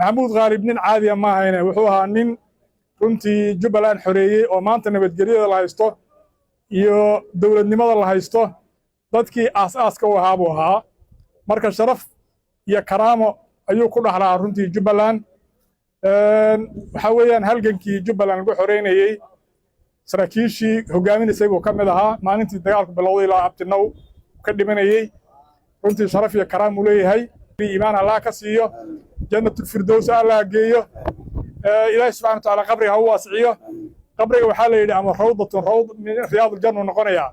maxamuud qaalib nin caadiya ma ahayne wuxuu ahaa nin runtii jubbaland xoreeyey oo maanta nabadgelyada la haysto iyo dowladnimada la haysto dadkii aas-aaska u ahaa buu ahaa marka sharaf iyo karaamo ayuu ku dhaxlaa runtii jubbaland waxaa weeyaan halgankii jubbaland lagu xoreynayey saraakiishii hogaaminaysay buu ka mid ahaa maalintii dagaalku bilowday ilaa abtinow ka dhimanayey runtii sharaf iyo karaam uu leeyahay iimaan allah ka siiyo jannatul firdaws allah geeyo ilaahay subxaanahu wa tacaala qabriga ha u waasiciyo qabriga waxaa la yidhi ama rawdatun rawd min riyaadul janna noqonayaa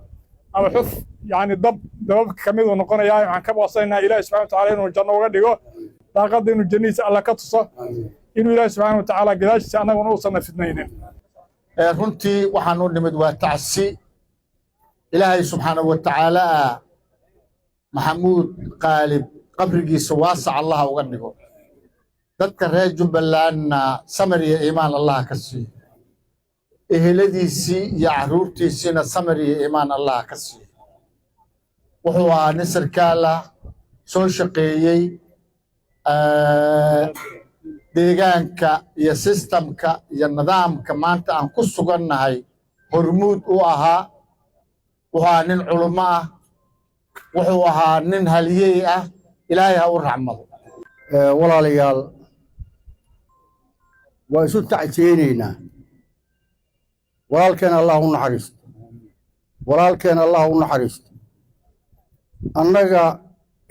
ama xuf yani dababka ka mid uu noqonayaa waxaan ka baqsanaynaa ilaahay subxaanahu wa tacaala inuu janno uga dhigo daaqadda inuu jannadiisa allah ka tuso inuu ilaahay subxaanahu wa tacaala gadaashiisa annaguna uusan fidnaynin runtii waxaan u nimid waa tacsi ilaahay subxaanahu wa tacaala maxamuud qaalib qabrigiisa waasac allah uga dhigo dadka reer jubbalandna samir iyo iimaan allah ka siiyo eheladiisii iyo carruurtiisiina samir iyo iimaan allah ka siiyo wuxuu ahaa nin sarkaala soo shaqeeyey deegaanka iyo sistamka iyo nidaamka maanta aan ku sugannahay hormuud u ahaa wuxuu ahaa nin culummo ah wuxuu ahaa nin haliyey ah ilaahay ha u raxmado walaalayaal waa isu tacsiyeynaynaa walaalkeen allah u naxariisto walaalkeen allah u naxariisto annaga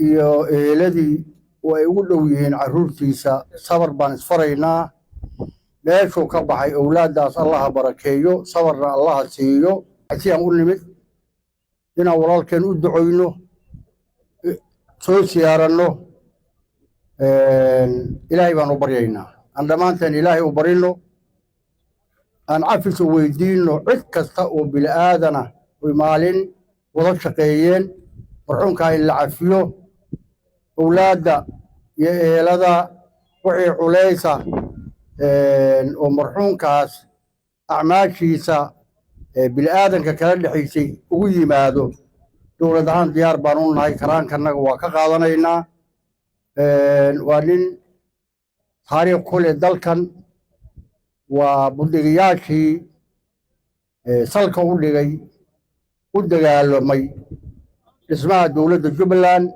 iyo eheladii way ugu dhow yihiin carruurtiisa sabar baan isfaraynaa meeshuu ka baxay owlaaddaas allaha barakeeyo sabarna allaha siiyo tacsiyaan u nimid inaan walaalkeen u ducoyno soo siyaaranno ilaahay baan u baryaynaa aan dhammaanteen ilaahay u barino aan cafis u weydiinno cid kasta oo bili'aadana oy maalin wada shaqeeyeen marxuumkaa in la cafiyo owlaadda iyo eelada wixii culaysa oo marxuumkaas acmaashiisa bili'aadanka kala dhexaysay ugu yimaado dowlad ahaan diyaar baan u nahay karaankannaga waa ka qaadanaynaa waa nin taariikh ku leh dalkan waa budhigayaashii salka u dhigay u dagaalamay dhismaha dowladda jubbaland